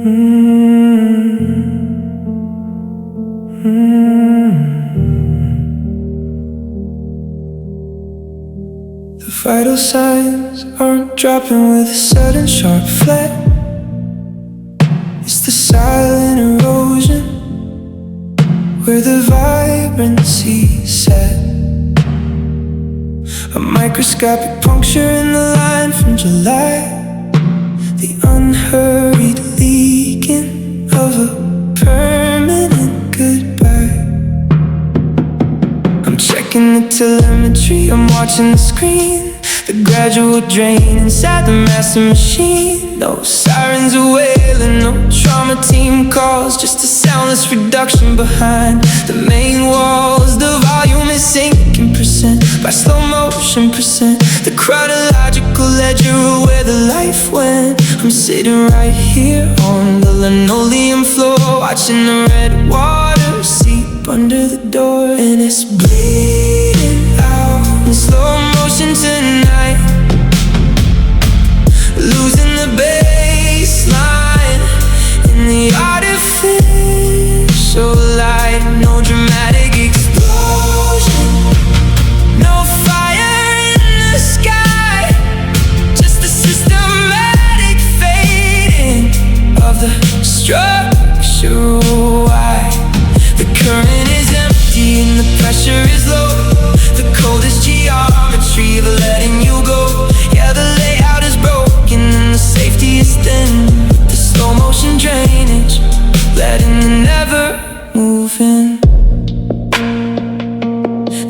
The vital signs aren't dropping with a sudden sharp flat. It's the silent erosion where the vibrancy set. A microscopic puncture in the line from July. The unhurried leaking of a permanent goodbye. I'm checking the telemetry, I'm watching the screen. The gradual drain inside the master machine. No sirens are wailing, no trauma team calls, just a soundless reduction behind the main walls. The volume is sinking percent by slow motion percent. The chronological ledger of where the life went. I'm sitting right here on the linoleum floor, watching the red water seep under the door. And it's bleeding out in slow motion tonight, losing the baseline in the artificial light. No dramatic explosion, no fire in the sky, just the systematic fading of the structural why. The current is empty and the pressure is low. The coldest geometry of letting you go. Yeah, the layout is broken and the safety is thin. The slow motion drainage, letting the never move in.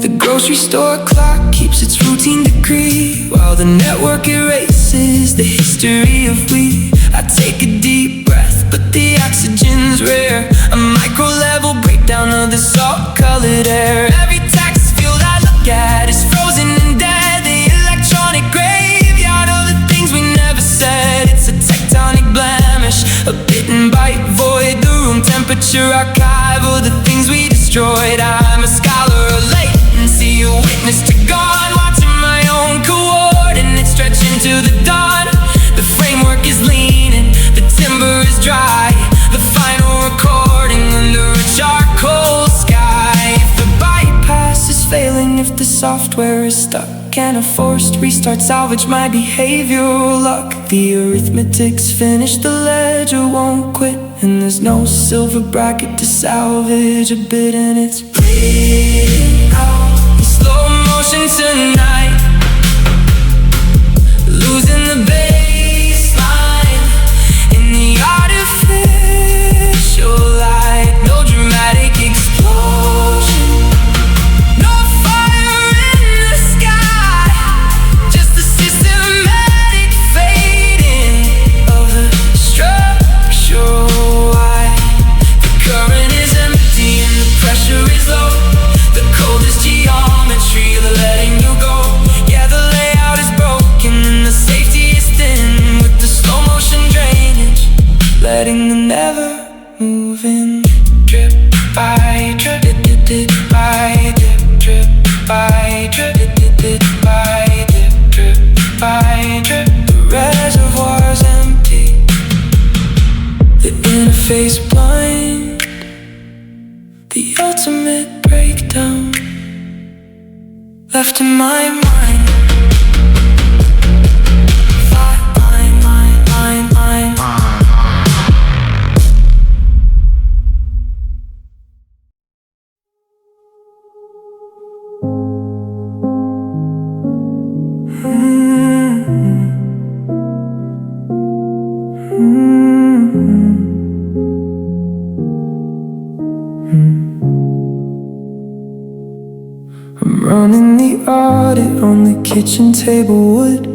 The grocery store clock keeps its routine degree, while the network erases the history of we. I take a deep breath, but the oxygen's rare. A micro-level breakdown of the salt-colored air. Every tax field I look at is frozen and dead. The electronic graveyard of the things we never said. It's a tectonic blemish, a bitten bite void. The room temperature archive of the things we destroyed. I'm a scholar of latency, a witness to God, watching my own coordinates stretch into the dawn. The framework is leaning, the timber is dry. The final recording under a charcoal sky. If the bypass is failing, if the software is stuck, can a forced restart salvage my behavioral luck? The arithmetic's finished, the ledger won't quit, and there's no silver bracket to salvage a bit. And it's bleeding out in slow motion tonight, losing the baseline in the artificial light. No dramatic explosion, no fire in the sky, just the systematic fading of the structural why. The current is empty and the pressure is low. The coldest geometry, the letting you go. Yeah, the layout is broken and the safety is thin. With the slow motion drainage, letting the never move in. Drip by drip, dip by dip, drip by drip, dip by dip, drip by drip. The reservoir's empty, the interface blind. The ultimate breakdown left in my mind. I'm running the audit on the kitchen table wood,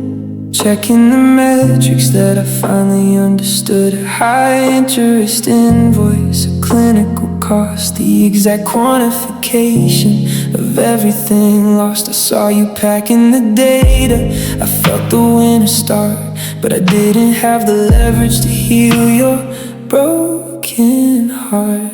checking the metrics that I finally understood. A high interest invoice, a clinical cost, the exact quantification of everything lost. I saw you packing the data, I felt the winter start, but I didn't have the leverage to heal your broken heart.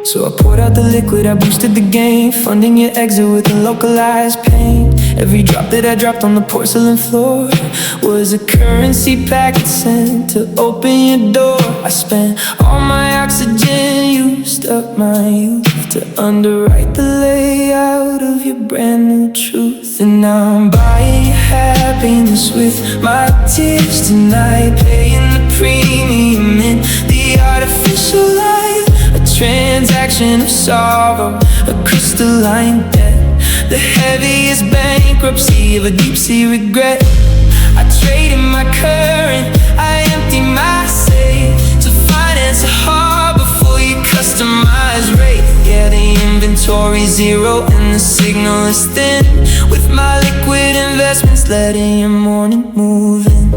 So I poured out the liquid, I boosted the game, funding your exit with a localized pain. Every drop that I dropped on the porcelain floor was a currency packet sent to open your door. I spent all my oxygen, used up my youth to underwrite the layout of your brand new truth. And now I'm buying your happiness with my tears tonight, paying the premium in the artificial light. A transaction of sorrow, a crystalline debt, the heaviest bankruptcy of a deep-sea regret. I traded my current, I empty my safe to finance a harbor for your customized rate. Yeah, the inventory's zero and the signal is thin, with my liquid investments letting your morning move in.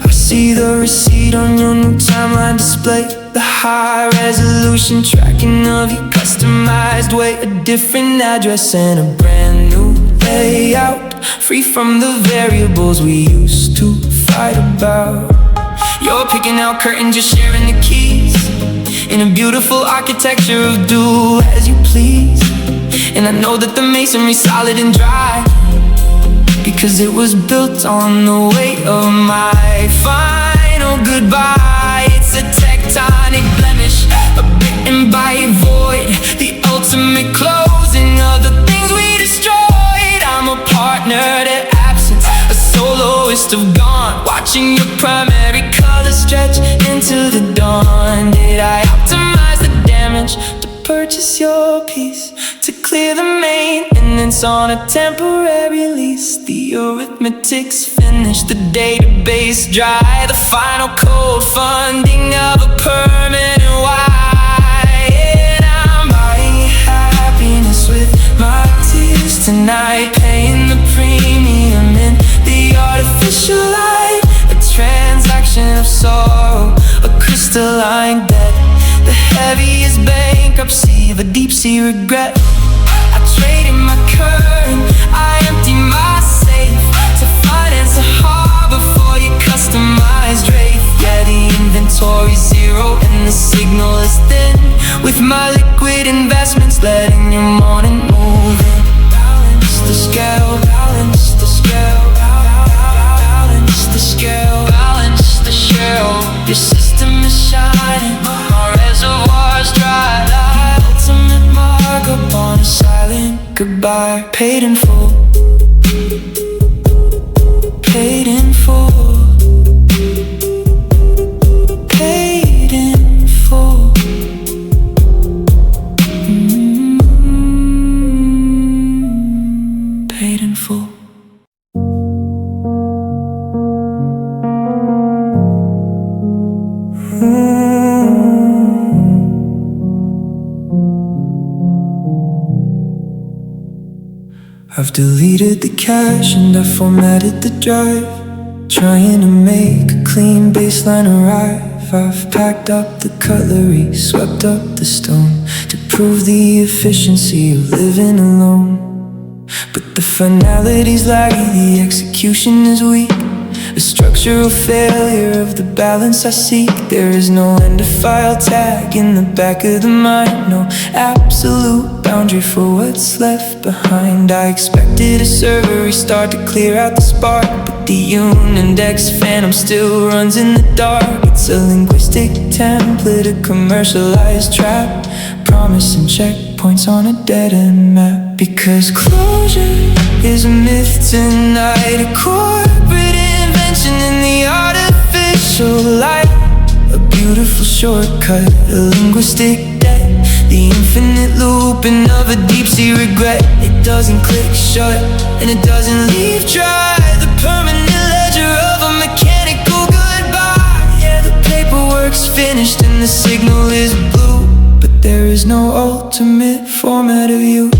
I see the receipt on your new timeline display, the high resolution tracking of your customized way. A different address and a brand new layout, free from the variables we used to fight about. You're picking out curtains, you're sharing the keys, in a beautiful architecture of do as you please. And I know that the masonry's solid and dry, because it was built on the weight of my final goodbye. It's a tectonic blemish, a bitten by a void, the ultimate closing of the things we destroyed. I'm a partner to absence, a soloist of gone, watching your primary color stretch into the dawn. Did I optimize the damage to purchase your peace, to clear the maintenance on a temporary lease? The arithmetic's finished, the database dry, the final code funding of a permanent why. And I'm buying happiness with my tears tonight, paying the premium in the artificial light. A transaction of sorrow, a crystalline debt, the heaviest bankruptcy of a deep-sea regret. I traded my current, I empty my safe to finance a harbor for your customized rate. Yeah, the inventory's zero and the signal is thin, with my liquid investments letting your morning move in. Balance the scale, balance the scale, balance the scale, balance the scale. Your system is shining, my reservoir's dry. The ultimate markup on a silent goodbye. Paid in full, paid in full, paid in full. Paid in full. I've deleted the cache and I formatted the drive, trying to make a clean baseline arrive. I've packed up the cutlery, swept up the stone, to prove the efficiency of living alone. But the finality's laggy, the execution is weak, a structural failure of the balance I seek. There is no end-of-file tag in the back of the mind, no absolute boundary for what's left behind. I expected a server restart to clear out the spark, but the Unindex phantom still runs in the dark. It's a linguistic template, a commercialized trap, promising checkpoints on a dead-end map. Because closure is a myth tonight, a corporate invention in the artificial light, a beautiful shortcut, a linguistic debt, the infinite looping of a deep-sea regret. It doesn't click shut and it doesn't leave dry, the permanent ledger of a mechanical goodbye. Yeah, the paperwork's finished and the signal is blue, but there is no ultimate format of you.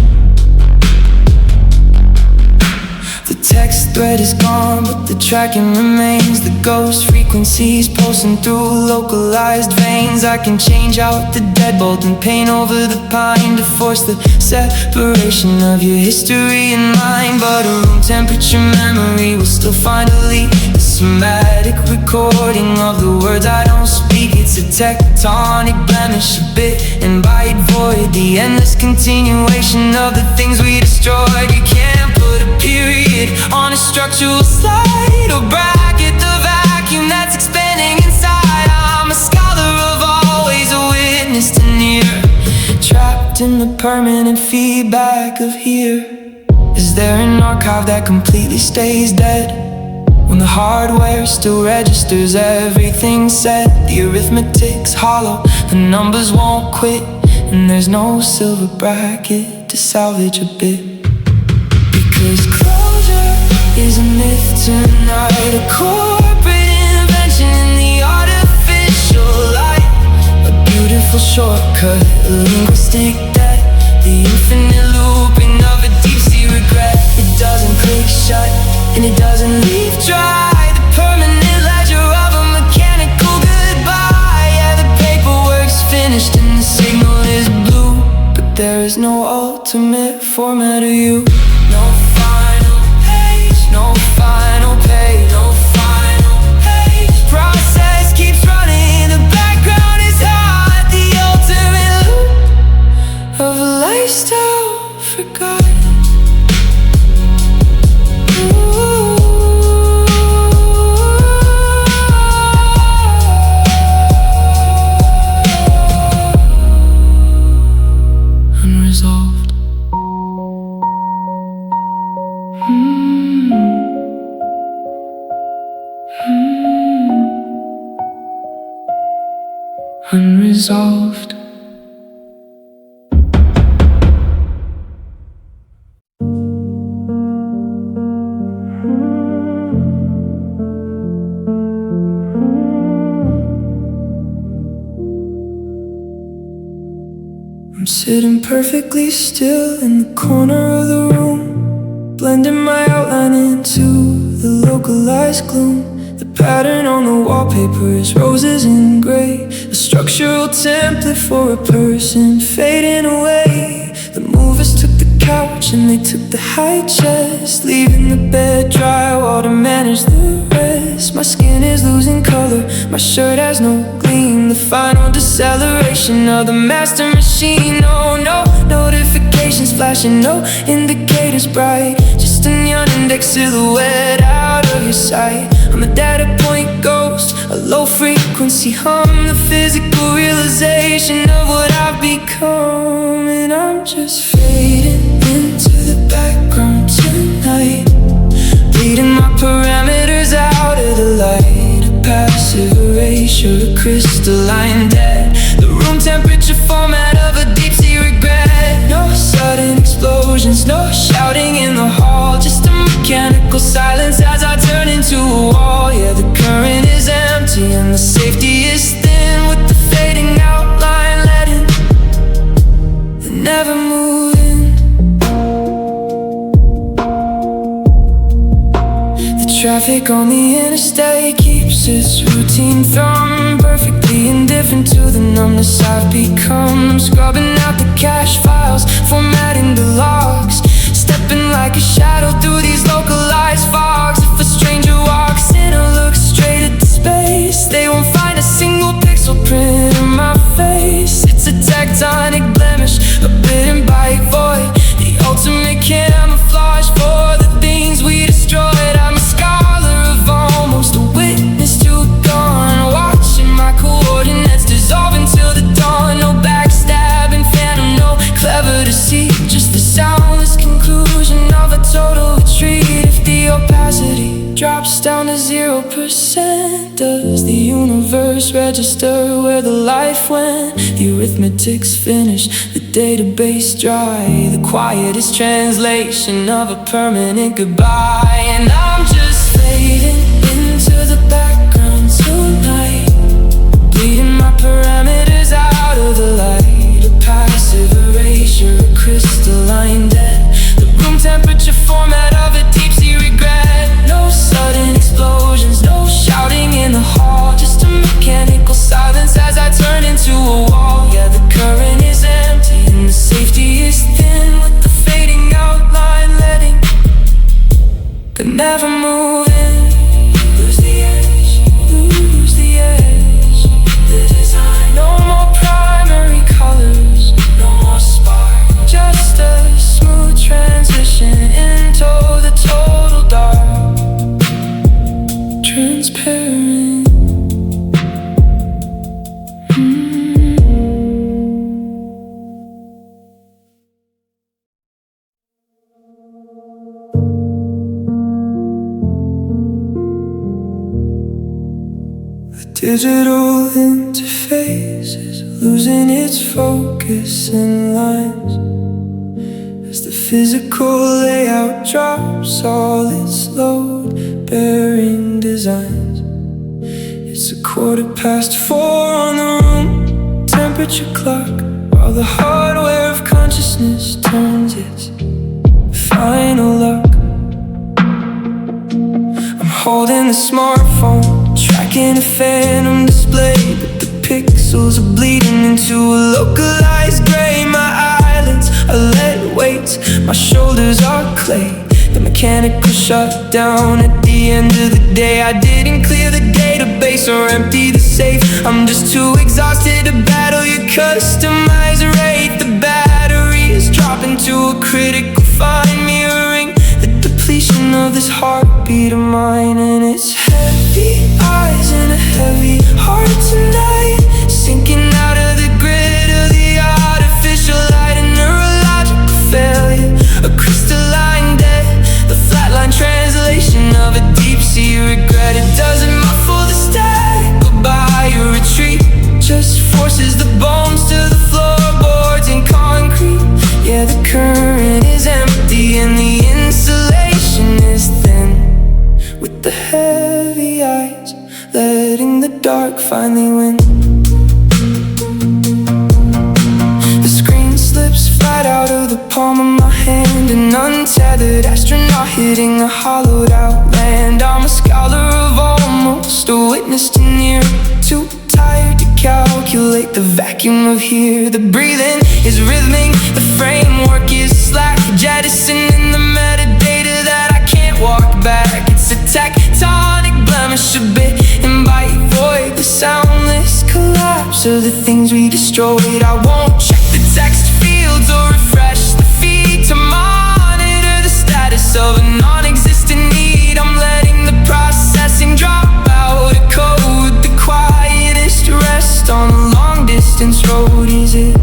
The text thread is gone, but the tracking remains. The ghost frequencies pulsing through localized veins. I can change out the deadbolt and paint over the pine to force the separation of your history and mine. But a room temperature memory will still find a leak, a somatic recording of the words I don't speak. It's a tectonic blemish, a bit and byte void, the endless continuation of the things we destroy. stick on a structural slide, or bracket the vacuum that's expanding inside. I'm a scholar of always, a witness to near, trapped in the permanent feedback of here. Is there an archive that completely stays dead, when the hardware still registers everything said? The arithmetic's hollow, the numbers won't quit, and there's no silver bracket to salvage a bit. Because closure is a myth tonight, a corporate invention in the artificial light, a beautiful shortcut, a linguistic debt, the infinite looping of a deep-sea regret. It doesn't click shut, and it doesn't leave dry, the permanent ledger of a mechanical goodbye. Yeah, the paperwork's finished and the signal is blue, but there is no ultimate format of you. No final page, no final page, no final page. Process keeps running, the background is hot, the ultimate loop of a lifestyle forgotten. Unresolved. Unresolved. I'm sitting perfectly still in the corner of the room, blending my outline into the localized gloom. The pattern on the wallpaper is roses and gray, a structural template for a person fading away. The movers took the couch and they took the high chest, leaving the bed dry while to manage the rest. My skin is losing color, my shirt has no gleam, the final deceleration of the master machine. Oh no, notifications flashing, no indicators bright, just a neon index silhouette out of your sight. I'm a data point ghost, a low frequency hum, the physical realization of what I've become. And I'm just fading into the background tonight, bleeding my parameters out of the light, a passive erasure, a crystalline debt, the room temperature format of a deep-sea regret. No sudden explosions, no shouting in the hall, just a mechanical silence as I turn into a wall. Yeah, the current is empty and the safety is thin, with the fading outline letting the never moving. The traffic on the interstate keeps its routine thrum, perfectly indifferent to the numbness I've become. I'm scrubbing out the cache files, formatting the logs, stepping like a shadow through these localized fogs. If a stranger walks in or looks straight at the space, they won't find a single pixel print of my face. It's a tectonic blemish, a bitten bite void, the ultimate camouflage for the things we destroyed. I'm a scholar of almost, a witness to a gone, watching my coordinates dissolve until the dawn. No backstabbing phantom, no clever deceit, just the soundless conclusion of a total retreat. If the opacity drops down to 0%, does the universe register where the life went? The arithmetic's finished, the database dry, the quiet is translation of a permanent goodbye. And I'm just fading into the background tonight, bleeding my parameters out of the light, a passive erasure, a crystalline debt, the room temperature format of a deep-sea regret. No sudden explosions, no shouting in the hall, just a mechanical silence as I turn into a wall. Yeah, the current is empty and the safety is thin, with the fading outline letting but never moving. Lose the edge, lose the edge, the design. No more primary colors, no more spark, just a smooth transition into the total digital interface is losing its focus and lines as the physical layout drops all its load-bearing designs. It's 4:15 on the room temperature clock, while the hardware of consciousness turns its final lock. I'm holding the smartphone, tracking a phantom display, but the pixels are bleeding into a localized gray. My eyelids are lead weights, my shoulders are clay. The mechanical shutdown at the end of the day. I didn't clear the database or empty the safe. I'm just too exhausted to battle your customized rate. The battery is dropping to a critical fine, mirroring the depletion of this heartbeat of mine. And it's heavy eyes and a heavy heart tonight, sinking out of the grid of the artificial light. A neurological failure, a crystalline death, the flatline translation of a deep-sea regret. It doesn't muffle the static goodbye or retreat, just forces the bones to the floorboards and concrete. Yeah, the current is empty and the insulation is thin, with the heavy eyes letting the dark finally win. The screen slips right out of the palm of my hand, an untethered astronaut hitting a hollowed out land. I'm a scholar of almost, a witness to near, too tired to calculate the vacuum of here. The breathing is rhythmic, the framework is slack, jettisoning the metadata that I can't walk back. It's a tectonic blemish, a bit and bite void, the soundless collapse of the things we destroyed. I won't check the text fields or refresh the feed to monitor the status of a non-existent need. I'm letting the processing drop out of code, the quietest rest on a long-distance road. Is it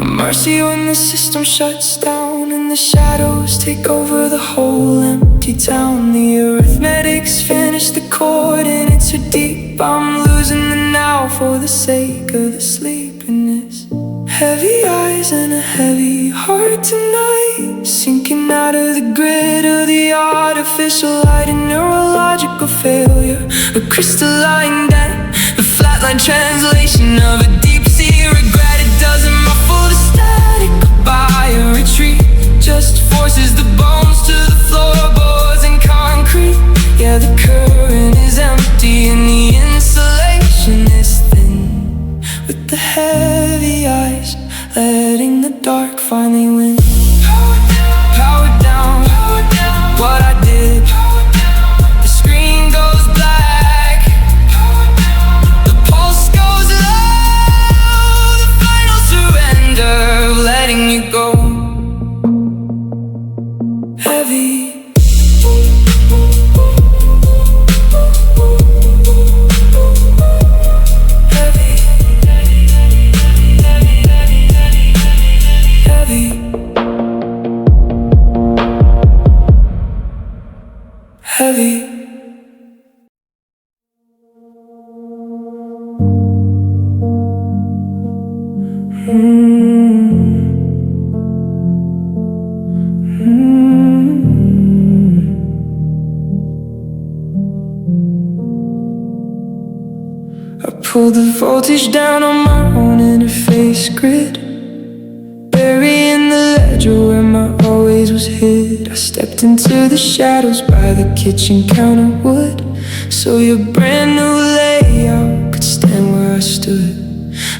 a mercy when the system shuts down and the shadows take over the whole empty town? The arithmetic's finished the coordinates are deep. I'm losing the now for the sake of the sleepiness. Heavy eyes and a heavy heart tonight, sinking out of the grid of the artificial light. A neurological failure, a crystalline debt, the flatline translation of a deep-sea regret. It doesn't muffle the static goodbye or retreat, just forces the bones to the floorboards and concrete. Yeah, the current is empty and the insulation is thin, with the heavy eyes letting the dark finally win. Power down, power down, power down. What I did, power down. The screen goes black, power down. The pulse goes low, the final surrender of letting you go. Heavy, heavy. I pulled the voltage down on my own interface grid, burying the ledger where my always was hid. I stepped into the shadows by the kitchen counter wood, so your brand new layout could stand where I stood.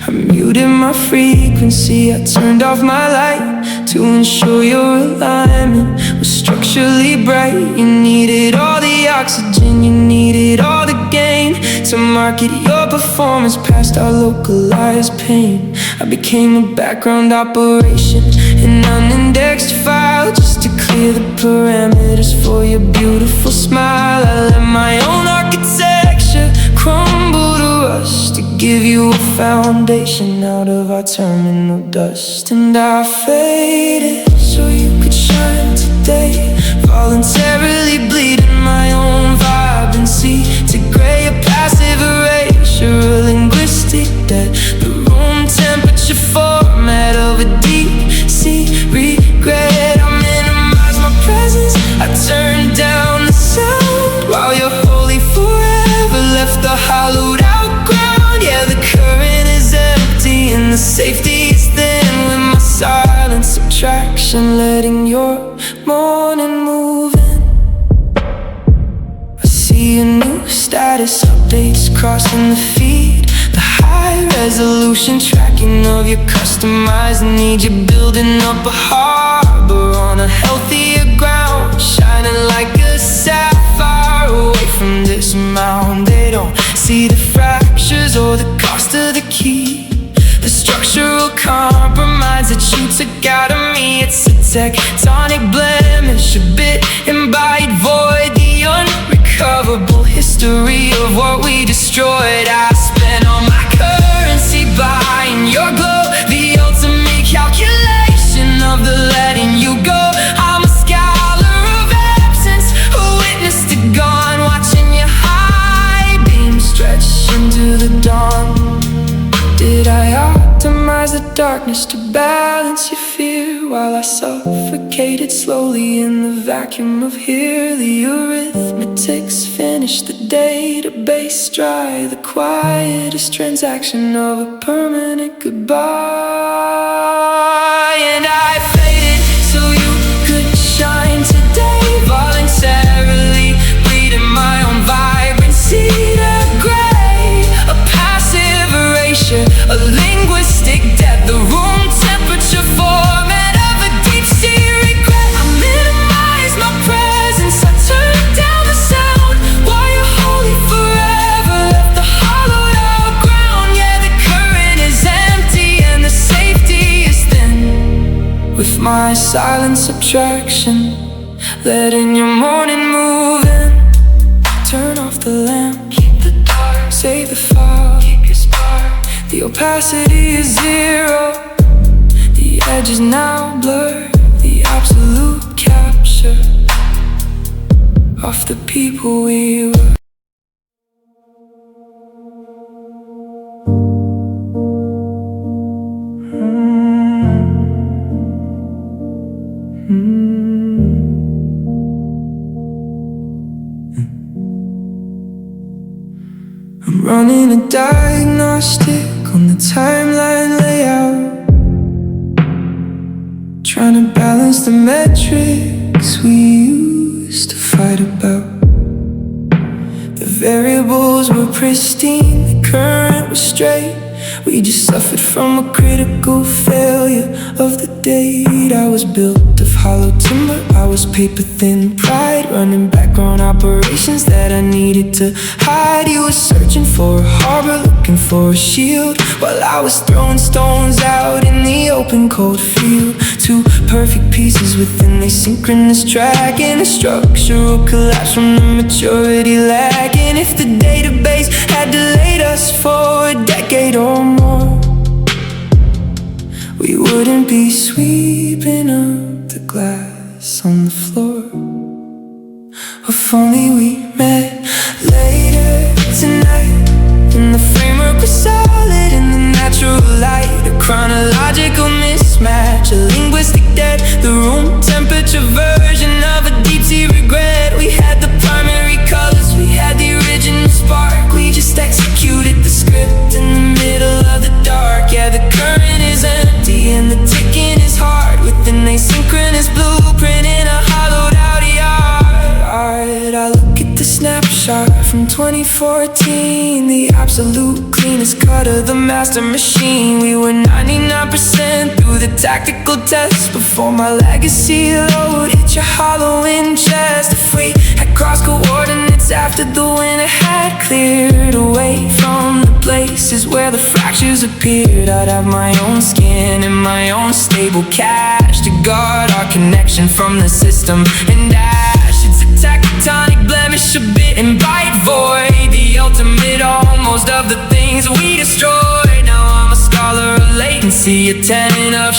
I muted my frequency, I turned off my light to ensure your alignment was structurally bright. You needed all the oxygen, you needed all the gain to market your performance past our localized pain. I became a background operation, an unindexed file, just to clear the parameters for your beautiful smile. I let my own architecture crumble to rust to give you a foundation out of our terminal dust. And I faded so you could shine today, voluntarily bleeding my own vibrancy to gray, a passive erasure distraction, letting your morning move in. I see your new status updates crossing the feed, the high resolution tracking of your customized need. You're building up a harbor on a healthier ground, shining like a sapphire away from this mound. They don't see the fractures or the cost of the key, the structural compromise that you took out of me. It's a tectonic blemish, a bit embodied void, the unrecoverable history of what we destroyed. I spent all my currency buying your glow, the ultimate calculation of the letting you go. I'm a scholar of absence, a witness to gone, watching your high beam stretch into the dawn. Did I optimize the darkness to balance your fear, while I suffocated slowly in the vacuum of here? The arithmetics finish the database dry, the quietest transaction of a permanent goodbye. And I faded so you could shine today, voluntarily bleeding my own vibrancy to gray, a passive erasure, a linguistic death, the room temperature format of a deep-sea regret. I minimize my presence, I turn down the sound, while you're holy forever left the hollowed out ground. Yeah, the current is empty and the safety is thin. With my silent subtraction, letting your morning move in. Turn off the lamp, keep the dark, save the file, keep your spark. The opacity is zero, the edge is now blurred, the absolute capture of the people we were. I'm running a diagnostic on the timeline layout, trying to balance the metrics we used to fight about. The variables were pristine, the current was straight. We just suffered from a critical failure of the date. I was built of hollow timber, I was paper thin pride, running background operations that I needed to hide. You were searching for a harbor, looking for a shield, while I was throwing stones out in the open cold field. Two perfect pieces within a synchronous track, and a structural collapse from the maturity lag. And if the database had delayed us for a decade or more, we wouldn't be sweeping up the glass on the floor. If only we met later tonight, when the framework was solid in the natural light. A chronological mismatch, a linguistic debt, the room temperature version of a deep-sea regret. We had the primary colors, we had the original spark, we just executed the script in the middle of the dark. Yeah, the current is empty and the ticking is hard, with an asynchronous blueprint in a hollowed out yard. I look at the snapshot from 2014, the absolute cleanest cut of the master machine. We were 99% through the tactical test before my legacy load hit your hollow-in chest. If we had crossed coordinates after the winter had cleared away from the places where the fractures appeared, I'd have my own skin and my own stable cash to guard our connection from the system and ash. It's a tectonic blemish, a bit embodied void, the ultimate almost of the things we destroyed. Now I'm a scholar of latency, a tenant of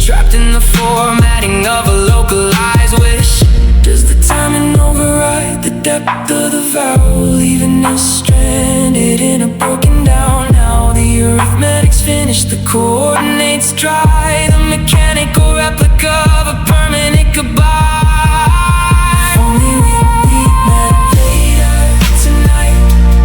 trapped in the formatting of a localized wish. Does the timing override the depth of the vowel, leaving us stranded in a broken down? Now the arithmetics finish, the coordinates dry, the mechanical replica of a permanent goodbye. If only we met later tonight,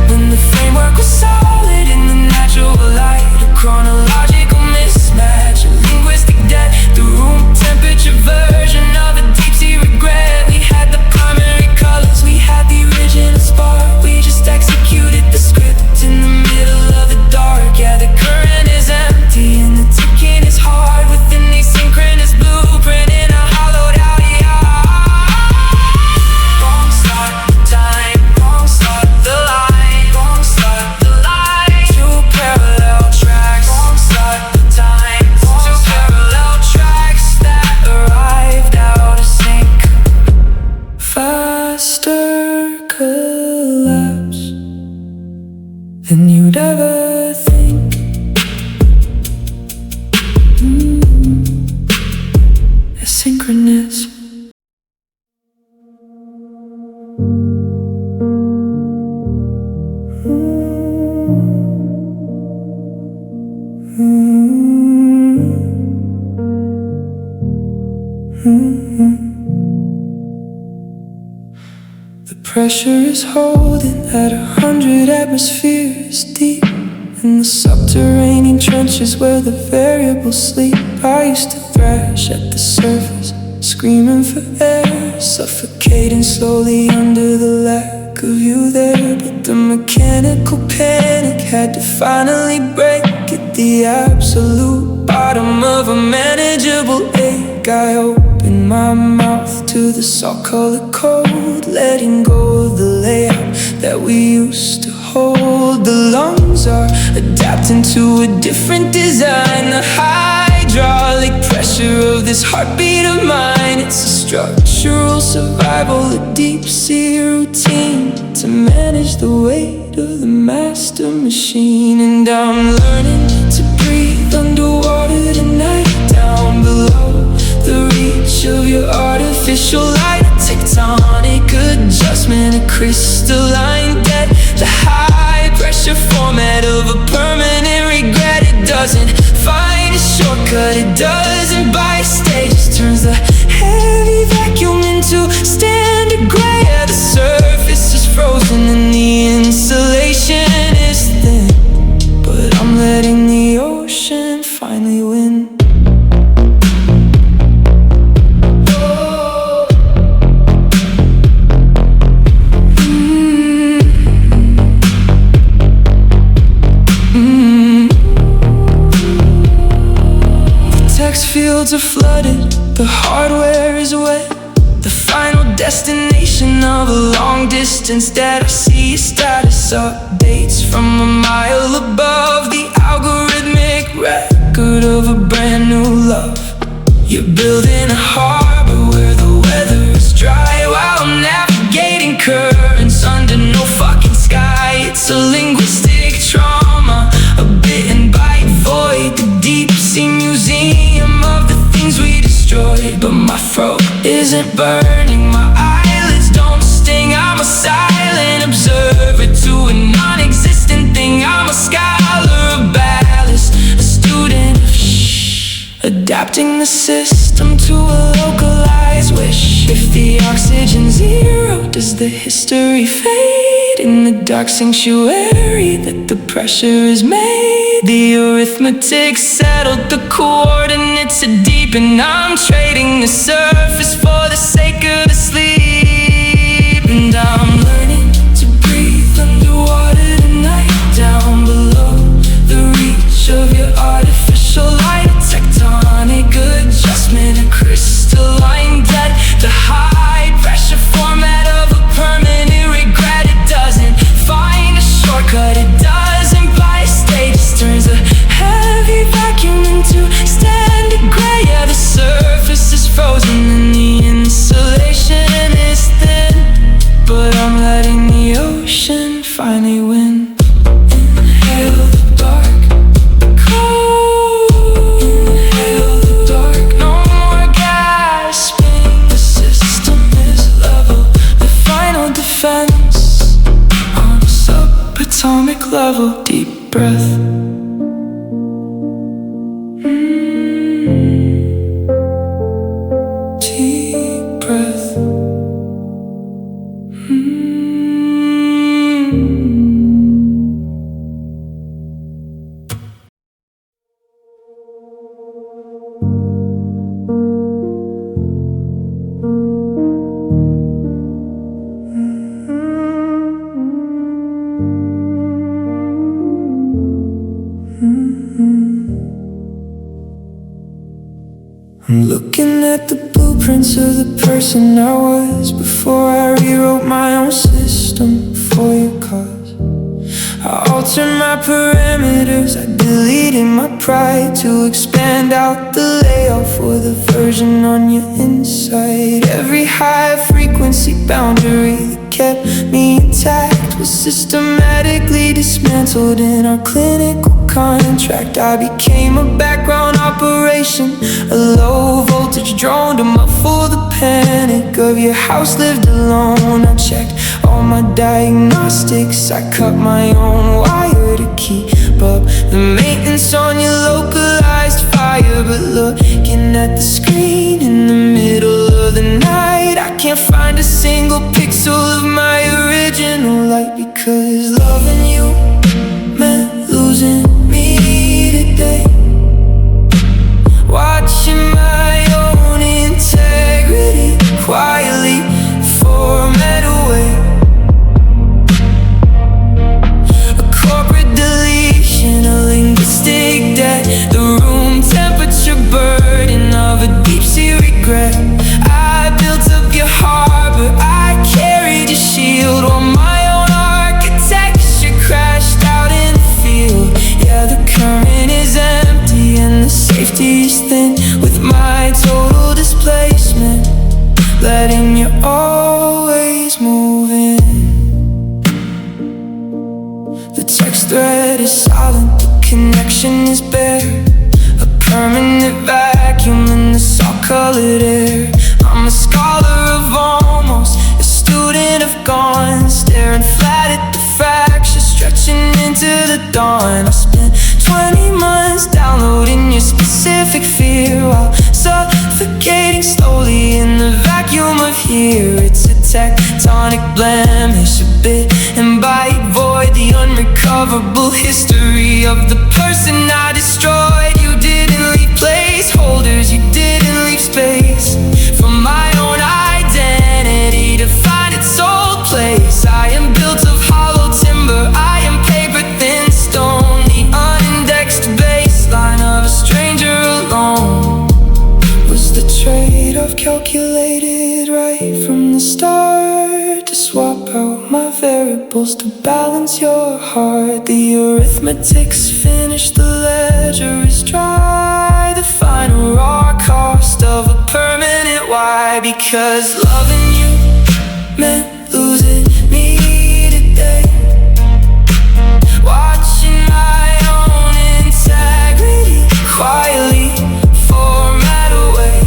when the framework was solid in the natural light. A chronological mismatch, a linguistic debt, the room temperature Pressure is holding at 100 atmospheres deep in the subterranean trenches where the variables sleep. I used to thrash at the surface, screaming for air, suffocating slowly under the lack of you there. But the mechanical panic had to finally break at the absolute bottom of a manageable ache. I opened my mouth to the salt-colored cold, letting go of the layout that we used to hold. The lungs are adapting to a different design. The hydraulic pressure of this heartbeat of mine, it's a structural survival, a deep-sea routine to manage the weight of the master machine. And I'm learning to breathe underwater tonight, down below the reach of your artificial light. A tectonic adjustment, a crystalline debt, the high pressure format of a permanent regret. It doesn't find a shortcut, it doesn't buy stages, turns the heavy vacuum into standard gray. Yeah, the surface is frozen and the insulation is thin, but I'm letting the ocean finally win. Fields are flooded, the hardware is wet, the final destination of a long distance that I see. Status updates from a mile above, the algorithmic record of a brand new love. You're building a harbor where the weather is dry while navigating currents under no fucking sky. It's a linguistic trauma, a bit and bite void, the deep sea museum of the things we destroyed. But my throat isn't burning, my eyelids don't sting. I'm a silent observer to a non-existent thing. I'm a scholar of ballast, a student of adapting the system to a localized wish. If the oxygen's zero, does the history fade in the dark sanctuary that the pressure is made? The arithmetic settled, the coordinates are deep, and I'm trading the surface for the sake of the sleep. And I'm learning to breathe underwater tonight, down below the reach of your artificial light. A tectonic adjustment, a crystalline debt, the high pressure format of a permanent regret. It doesn't find a shortcut, it doesn't buy stages, turns a heavy vacuum into standard gray. Yeah, the surface is frozen and the insulation is thin, but I'm letting the ocean finally win. Inhale the dark, cold. Inhale the dark, no more gasping. The system is level, the final defense on a subatomic level. Deep breath. Deep breath. I'm looking at the blueprints of the person I was before I rewrote my own system for your cause. I altered my parameters, I deleted my pride to expand out the layout for the version on your inside. Every high frequency boundary that kept me intact was systematically dismantled in our clinical contract. I became a background operation, a low voltage drone to muffle the panic of your house lived alone. I checked all my diagnostics, I cut my own wire to keep up the maintenance on your localized fire. But looking at the screen in the middle of the night, I can't find a single pixel erasal of my original light. Because loving you meant losing me today. Watching my own integrity quietly format away. A corporate deletion, a linguistic debt, the room temperature burden of a deep sea regret. I built up your harbor, I carried your shield, while my own architecture crashed out in the field. Yeah, the current is empty and the safety is thin, with my total displacement letting you always move in. The text thread is silent, the connection is bare, a permanent vacuum in the salt-colored air. I'm a scholar of almost, a student of gone, staring flat at the fracture stretching into the dawn. I spent 20 months downloading your specific fear, while suffocating slowly in the vacuum of here. It's a tectonic blemish, a bit and bite void, the unrecoverable history of the person I destroyed. You didn't leave placeholders, you didn't leave space for my own identity to find its old place. I am built of hollow timber, I am paper thin stone, the unindexed baseline of a stranger alone. Was the trade-off calculated right from the start? To swap out my variables to balance your heart. The arithmetic's finished, the ledger is dry, the final raw cost of a permanent why. Because loving you meant losing me today. Watching my own integrity quietly format away.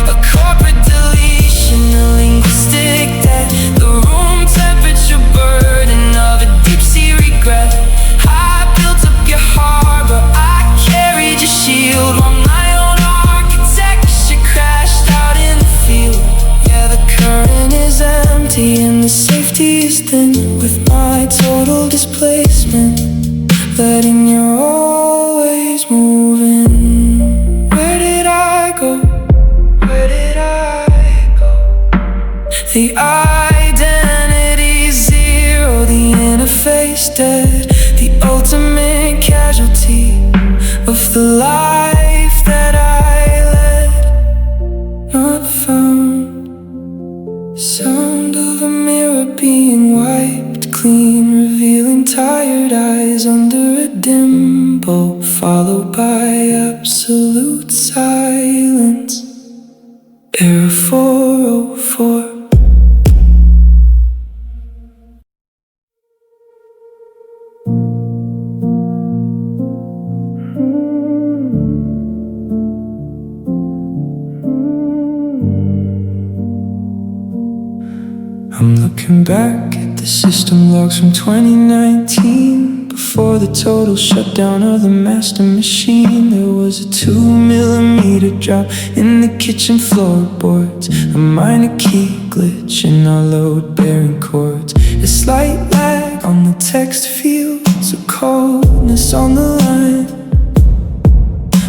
A corporate deletion, a linguistic debt, the room temperature burden of a deep sea regret. I built up your harbor, I carried your shield, while my own architecture crashed out in the field. Yeah, the current is empty and the safety is thin, with my total displacement letting you always move in. Where did I go? Where did I go? The identity zero, the interface dead, the ultimate casualty of the life that I led. Not found. Sound of a mirror being wiped clean, revealing tired eyes under a dim bulb, followed by absolute silence. Error 404. I'm looking back at the system logs from 2019. Before the total shutdown of the master machine, there was a 2mm drop in the kitchen floorboards, a minor key glitch in our load-bearing chords, a slight lag on the text fields, a coldness on the line,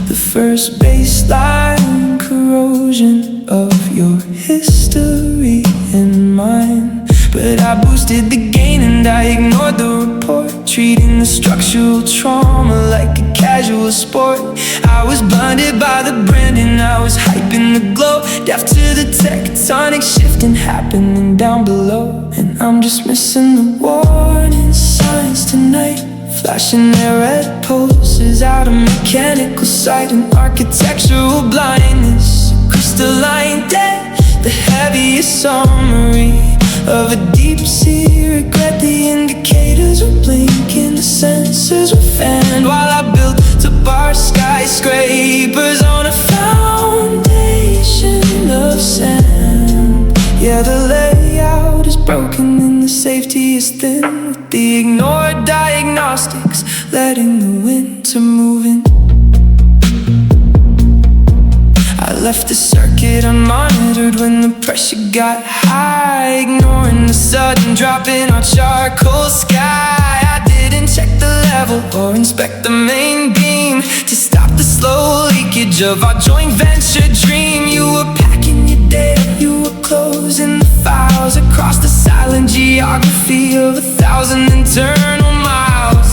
the first baseline corrosion of your history and mine. But I boosted the gain and I ignored the report, treating the structural trauma like a casual sport. I was blinded by the branding, I was hyping the glow, deaf to the tectonic shifting happening down below. And I'm just missing the warning signs tonight, flashing their red pulses out of mechanical sight, and architectural blindness, crystalline debt, the heaviest summary of a deep sea regret. The indicators were blinking, the sensors were fanned, while I built up our skyscrapers on a foundation of sand. Yeah, the layout is broken and the safety is thin, with the ignored diagnostics letting the winter move in. I left the circuit unmonitored when the pressure got high, ignoring the sudden drop in our charcoal sky. I didn't check the level or inspect the main beam to stop the slow leakage of our joint venture dream. You were packing your data, you were closing the files across the silent geography of 1,000 internal miles.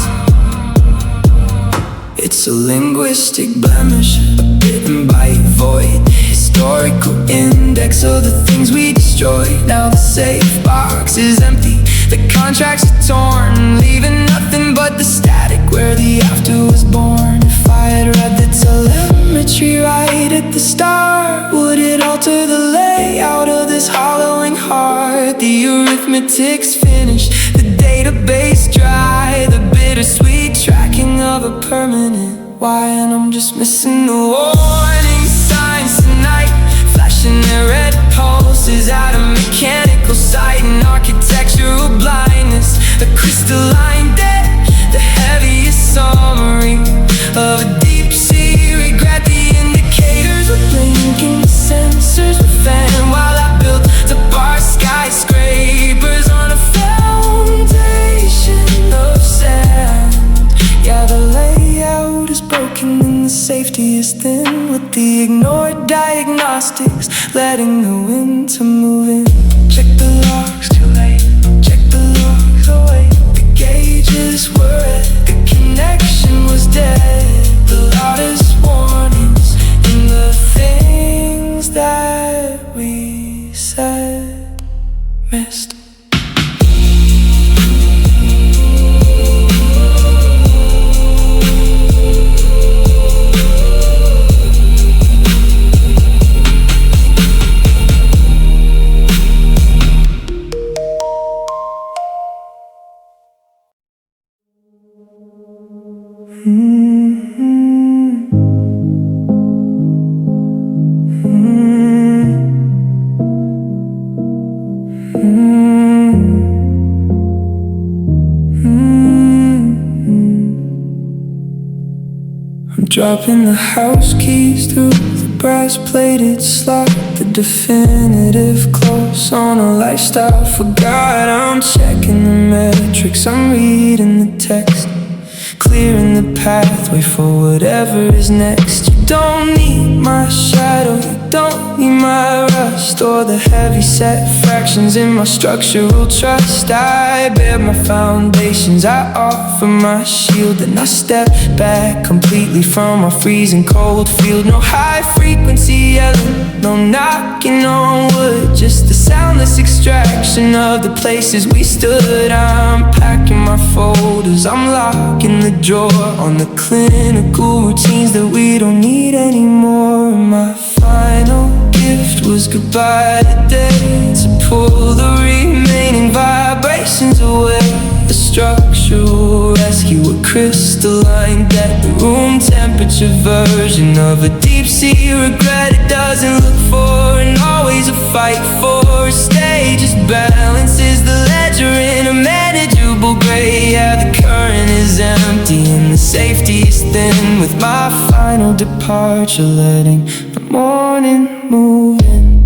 It's a linguistic blemish, a bit and byte void, historical index of the things we destroyed. Now the safe box is empty, the contracts are torn, leaving nothing but the static where the after was born. If I had read the telemetry right at the start, would it alter the layout of this hollowing heart? The arithmetic's finished, the database dry, the bittersweet tracking of a permanent why, and I'm just missing the warning signs tonight, flashing their red pulses out of mechanical sight and architectural blindness. The crystalline debt, the heaviest summary of a deep sea regret. The indicators were blinking, the sensors were fanning while I built the bar skyscrapers on a foundation of sand. Yeah, the layout is broken and the safety is thin, with the ignored diagnostics letting the winter move in. Check the logs, too late. Check the logs, away. The gauges were red, the connection was dead. The loudest warnings in the things that we said missed. Dropping the house keys through the brass-plated slot, the definitive close on a lifestyle forgot. I'm checking the metrics, I'm reading the text, clearing the pathway for whatever is next. You don't need my shadow, you don't need my rust, or the heavy set fractions in my structural trust. I bear my foundations, I offer my shield, and I step back completely from my freezing cold field. No high frequency yelling, no knocking on wood, just the soundless extraction of the places we stood. I'm packing my folders, I'm locking the drawer on the clinical routines that we don't need anymore. My final gift was goodbye today, to pull the remaining vibrations away. A structural rescue, a crystalline debt, the room temperature version of a deep sea regret. It doesn't look for and always a fight for a stage, just balances the ledger in a manageable gray. Yeah, the current is empty and the safety is thin, with my final departure letting the morning move in.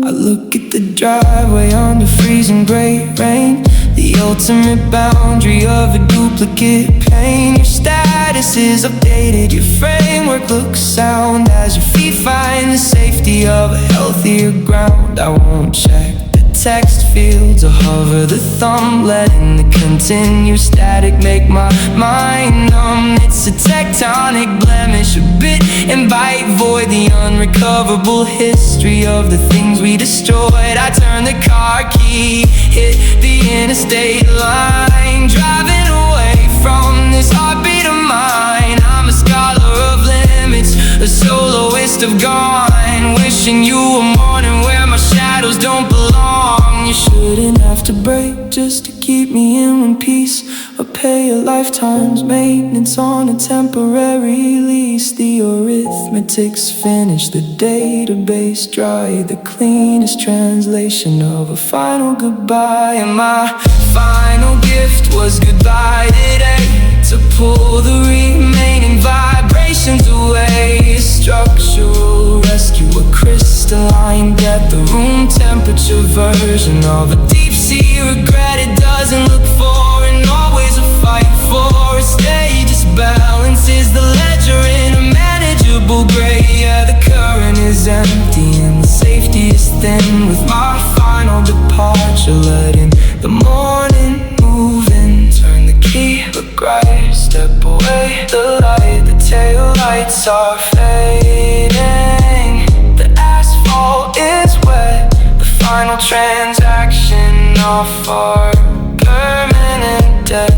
I look at the driveway under freezing great rain, the ultimate boundary of a duplicate pain. Your status is updated, your framework looks sound as your feet find the safety of a healthier ground. I won't check the text fields or hover the thumb, letting the continued static make my mind numb. It's a tectonic blemish, a bit and bite void, the unrecoverable history of the things we destroyed. I turn the car key, hit the interstate line, driving away from this heartbeat of mine. I'm a scholar of limits, a soloist of gone, wishing you were morning where my shadows don't belong. You shouldn't have to break just to keep me in one piece, or pay a lifetime's maintenance on a temporary lease. The arithmetic's finished, the database dry, the cleanest translation of a final goodbye. And my final gift was goodbye today, to pull the remaining vibrations away. A structural rescue, a crystalline death, the room temperature version of a deep sea regret. It doesn't look for and always a fight for a status balance is the ledger in a manageable gray. Yeah, the current is empty and the safety is thin. With my final departure, letting the morning move in. Turn the key, look right, step away. The light, the tail lights are fading. The asphalt is wet. The final transaction of our permanent debt.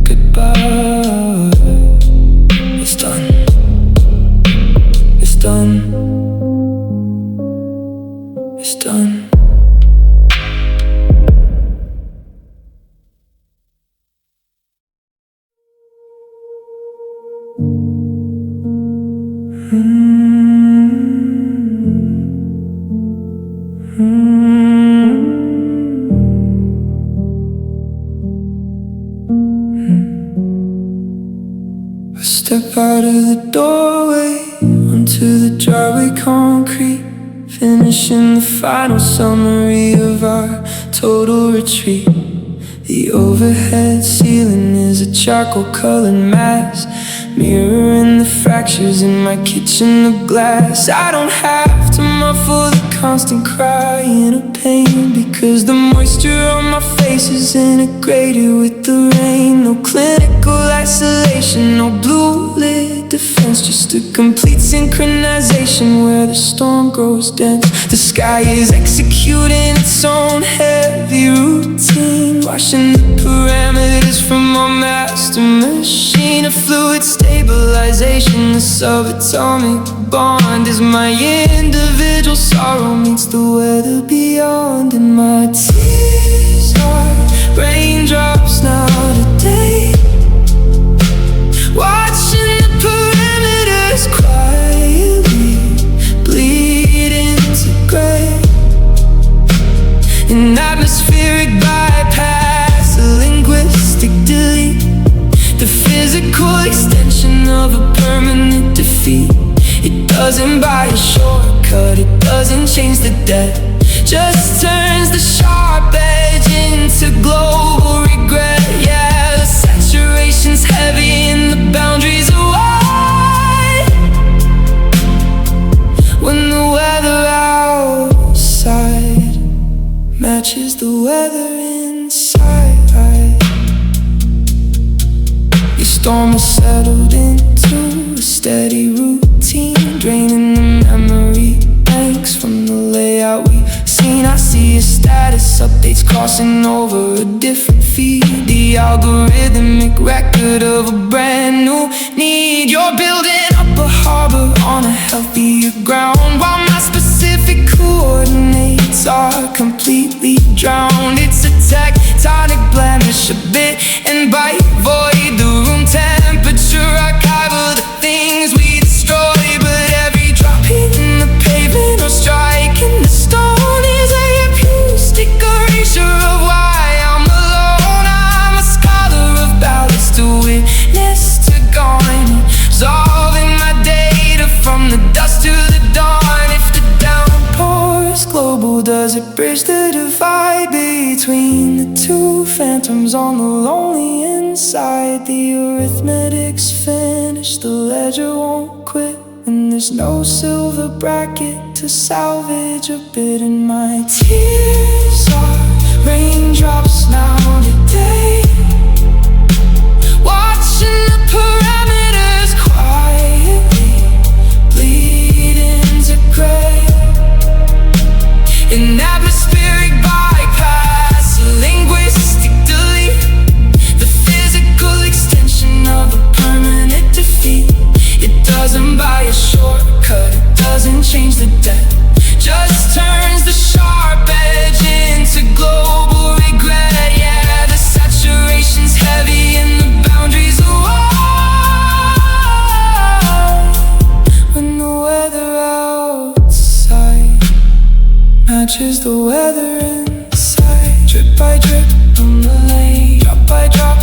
Goodbye. It's done. It's done. It's done. I step out of the doorway onto the driveway concrete, finishing the final summary of our total retreat. The overhead ceiling is a charcoal-colored mass, mirroring the fractures in my kitchen of glass. I don't have to muffle the constant crying of pain, because the moisture on my face is integrated with the rain. No clinical isolation, no blue-lit defense, just a complete synchronization where the storm grows dense. The sky is executing its own heavy routine, washing the parameters from our master machine. A fluid stabilization, the subatomic bond is my individual sorrow meets the weather beyond. And my tears are raindrops now today, watching the perimeters quietly bleed into gray. An atmospheric bypass, a linguistic delete, the physical extension of a permanent defeat. It doesn't buy a shortcut, it doesn't change the debt, just turns the sharp edge into global regret. Yeah, the saturation's heavy and the boundaries are wide. When the weather outside matches the weather inside, the storm has settled into a steady routine, draining the memory banks from the layout we've seen. I see a status updates crossing over a different feed, the algorithmic record of a brand new need. You're building up a harbor on a healthier ground, while my specific coordinates are completely drowned. It's a tectonic blemish, a bit and bite void, the room temperature archival, the things we destroy. But every drop hitting the pavement or striking the stone is a acoustic erasure of why I'm alone. I'm a scholar of ballads, to witness to gone, solving my data from the dust to the dawn. If the downpour is global, does it bridge the divide between the two phantoms on the lonely inside? The arithmetic's finished, the ledger won't quit, and there's no silver bracket to salvage a bit. And my tears are raindrops now today, watching the parameters quietly bleed into gray. An atmospheric bypass, a linguistic delete, the physical extension of a permanent defeat. It doesn't buy a shortcut, it doesn't change the debt, just turns the sharp edge into global regret. Yeah, the saturation's heavy and the boundaries are wide. When the weather outside matches the weather inside, drip by drip on the lane, drop by drop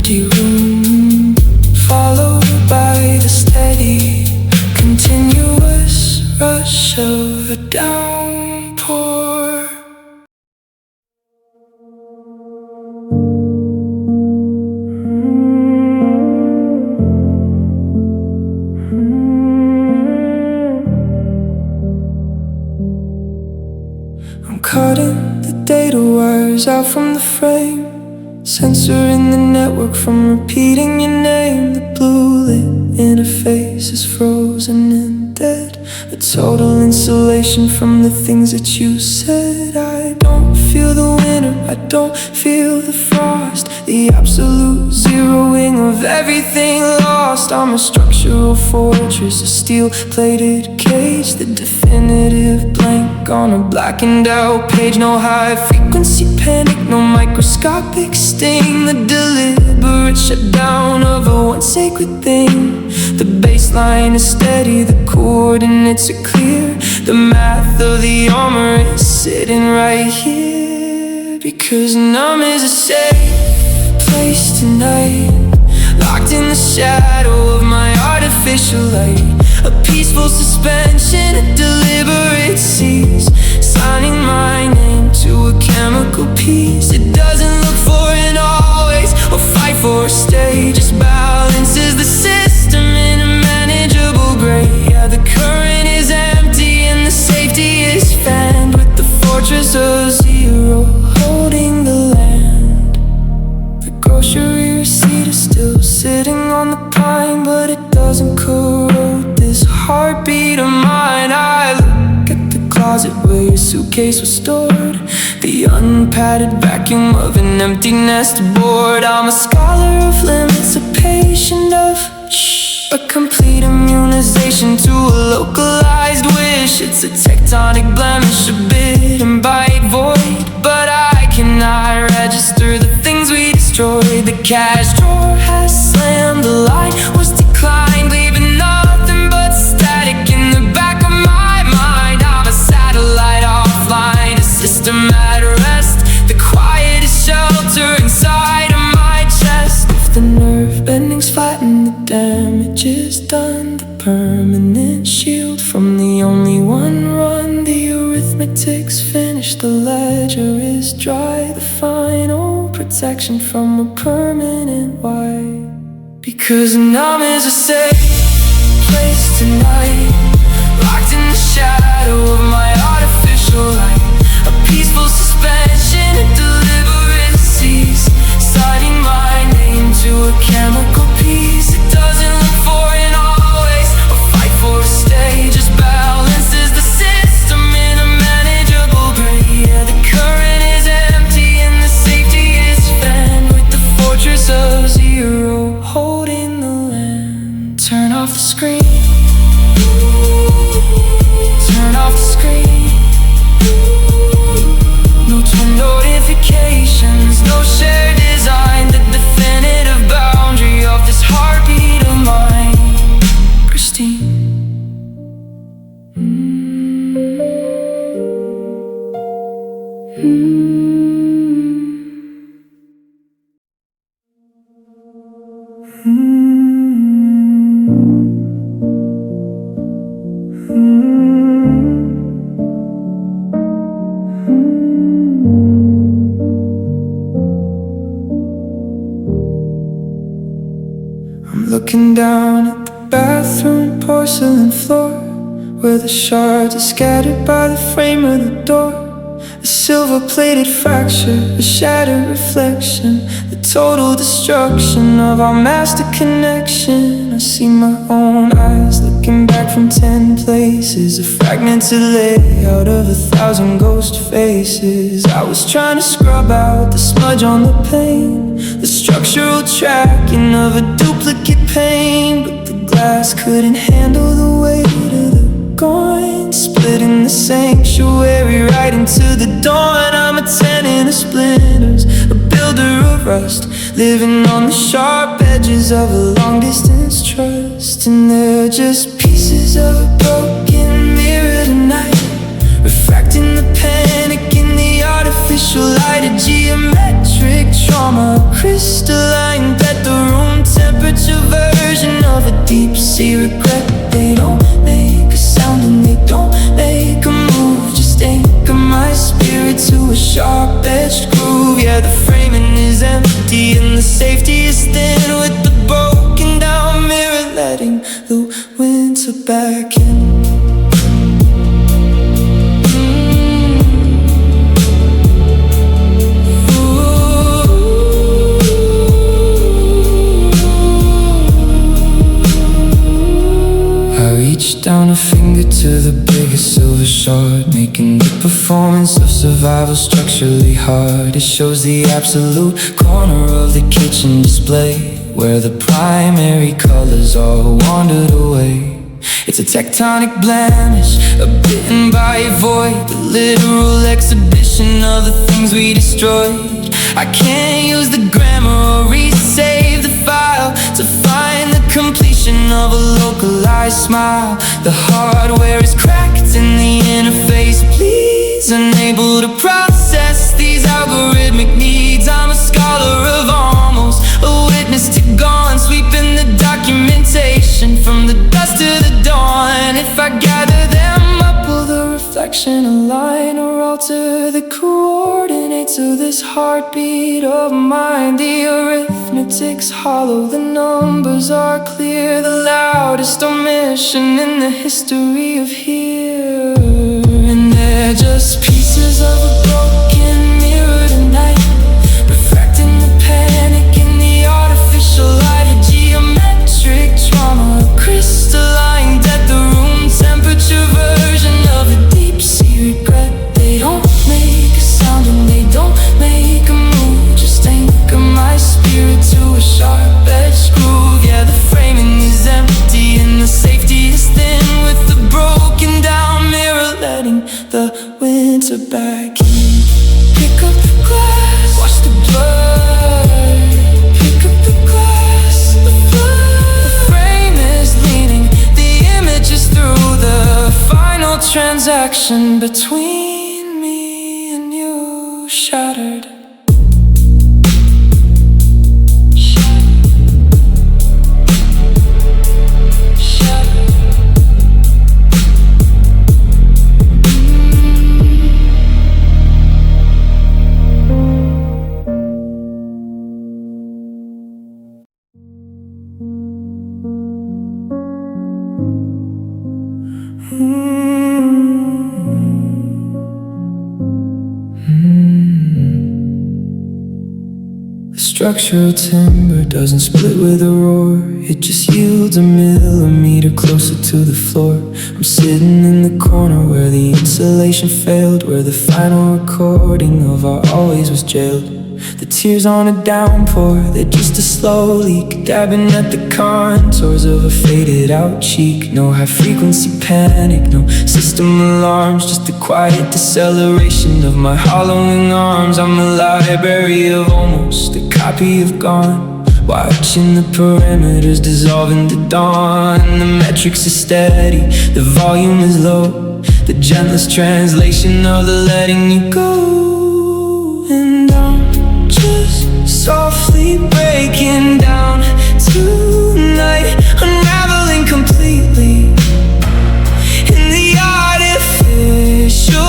empty room, followed by the steady, continuous rush of a downpour. I'm cutting the data wires out from the frame, censoring the network from repeating your name. The blue lit interface is frozen and dead, a total insulation from the things that you said. I don't feel the winter, I don't feel the frost, the absolute zeroing of everything lost. I'm a structural fortress, a steel-plated cage, the definitive blank on a blackened out page. No high-frequency panic, no microscopic sting, the deliberate shutdown of a once sacred thing. The baseline is steady, the coordinates are clear, the math of the armor is sitting right here. Because numb is a safe place tonight, locked in the shadow of my artificial light, a peaceful suspension, a deliberate cease, signing my name to a chemical piece. It doesn't look for an always or fight for a stay, just balances the system in a manageable gray. Yeah, the current is empty and the safety is fanned, with the fortress of zero holding the land. The grocery receipt is still sitting on the pine, but it doesn't corrode this heartbeat of mine. I look at the closet where your suitcase was stored, the unpadded vacuum of an empty nest board. I'm a scholar of limits, a patient of a complete immunization to a localized wish. It's a tectonic blemish, a bit and bite void, but I cannot register the things we destroyed. The cash drawer has slammed, the line was declined, leaving nothing but static in the back of my mind. I'm a satellite offline, a system at rest, the quietest shelter inside of my chest. If the nerve endings flatten, the damage is done, the permanent shield from the only one run. The arithmetic's finished, the ledger is dry, the final protection from a permanent wipe. Because numb is a safe place tonight, locked in the shadow of my artificial light, a peaceful suspension, a deliberate cease, signing my name to a chemical piece. It doesn't look for an always or fight for a stay, just balances the system in a manageable gray. Yeah, the current is empty and the safety is fanned, with the fortress of zero holding the land. Turn off the screen, turn off the screen, no twin notifications, no shared design, the definitive boundary of this heartbeat of mine. Pristine. Looking down at the bathroom porcelain floor, where the shards are scattered by the frame of the door. A silver-plated fracture, a shattered reflection, the total destruction of our master connection. I see my own eyes looking back from 10 places, a fragmented layout of 1,000 ghost faces. I was trying to scrub out the smudge on the pane, the structural tracking of a duplicate pane, but the glass couldn't handle the weight of the coin, splitting the sanctuary right into the dawn. I'm a tenant of splinters, a builder of rust, living on the sharp edges of a long-distance trust. And they're just pieces of a broken mirror tonight, refracting the panic in the artificial light. A geometric trauma, crystalline death deep-sea regret. They don't make a sound and they don't make a move, just anchor my spirit to a sharp-edged groove. Yeah, the framing is empty and the safety is thin, with the broken down mirror letting the winter back in. Reach down a finger to the biggest silver shard, making the performance of survival structurally hard. It shows the absolute corner of the kitchen display, where the primary colors all wandered away. It's a tectonic blemish, a bitten by a void, the literal exhibition of the things we destroyed. I can't use the grammar or resave the file to find the completion of a localized smile. The hardware is cracked in the interface, please, unable to process these algorithmic needs. I'm a scholar of almost, a witness to gone, sweeping the documentation from the dusk to the dawn. If I gather them up, will the reflection align or alter the coordinates of this heartbeat of mine? The arithmetic's hollow, the numbers are clear, the loudest omission in the history of here. And they're just pieces of a broken mirror tonight, refracting the panic in the artificial light. A geometric trauma, a crystalline death, the room temperature version of a deep-sea regret. They don't make a sound and they don't make a move, just anchor my spirit to a sharp-edged groove. Yeah, the framing is empty and the safety is thin, with the broken down mirror letting the winter back in. Pick up the glass, watch the blood. Pick up the glass, the blood. The frame is leaning, the image is through, the final transaction between me and you shattered. Structural timber doesn't split with a roar, it just yields a millimeter closer to the floor. I'm sitting in the corner where the insulation failed, where the final recording of our always was jailed. The tears on a downpour, they're just a slow leak, dabbing at the contours of a faded out cheek. No high frequency panic, no system alarms, just a quiet deceleration of my hollowing arms. I'm a library of almost, a copy of gone, watching the perimeters dissolve into dawn. The metrics are steady, the volume is low, the gentlest translation of the letting you go. And I'm just softly breaking down tonight, unraveling completely in the artificial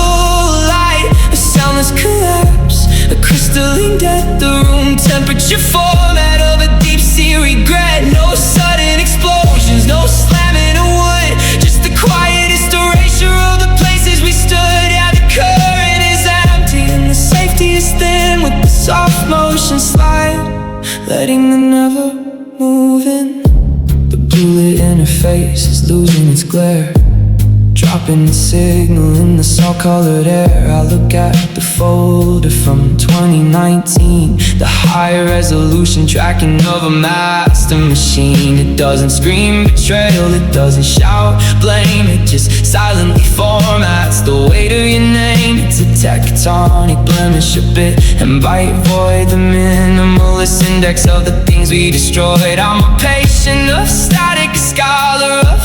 light. A soundless collapse, a crystalline death, the room temperature format of a deep-sea regret. No sudden explosions, no slamming of wood, just the quietest erasure of the places we stood. Yeah, the current is empty and the safety is thin, with the soft motion slide, letting the never moving. The blue lit interface is losing its glare, dropping the signal in the salt-colored air. I look at the folder from 2019, the high-resolution tracking of a master machine. It doesn't scream betrayal, it doesn't shout blame, it just silently formats the weight of your name. It's a tectonic blemish, a bit and bite void, the minimalist index of the things we destroyed. I'm a patient of static, a scholar of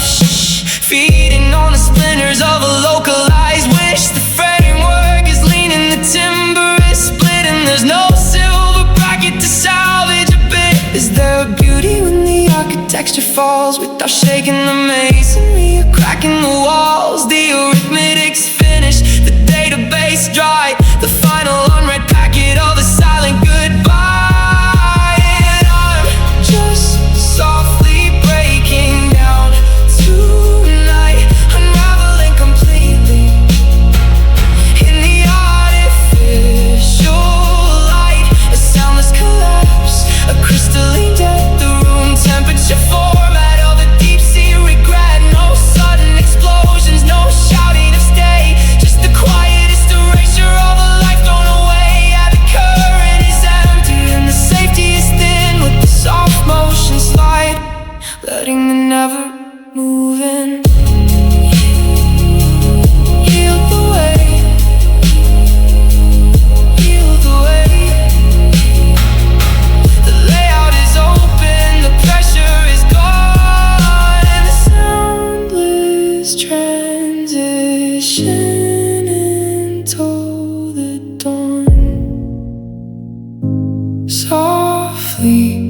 feeding on the splinters of a localized wish. The framework is leaning, the timber is splitting, there's no silver bracket to salvage a bit. Is there a beauty when the architecture falls without shaking the masonry or cracking the walls. The arithmetic's finished, the database dry, the final unread packet of a silent goodbye. And I'm just softly breaking down tonight, unraveling completely in the artificial light. A soundless collapse, a crystalline death, the room temperature format of a deep sea regret. No sudden explosions, no shouting of stay, just the quietest erasure of a life thrown away. Yeah, the current is empty and the safety is thin with the soft motion slide, letting the never moving yield the way, yield the way. The layout is open, the pressure is gone, and the soundless transition into the dawn. Softly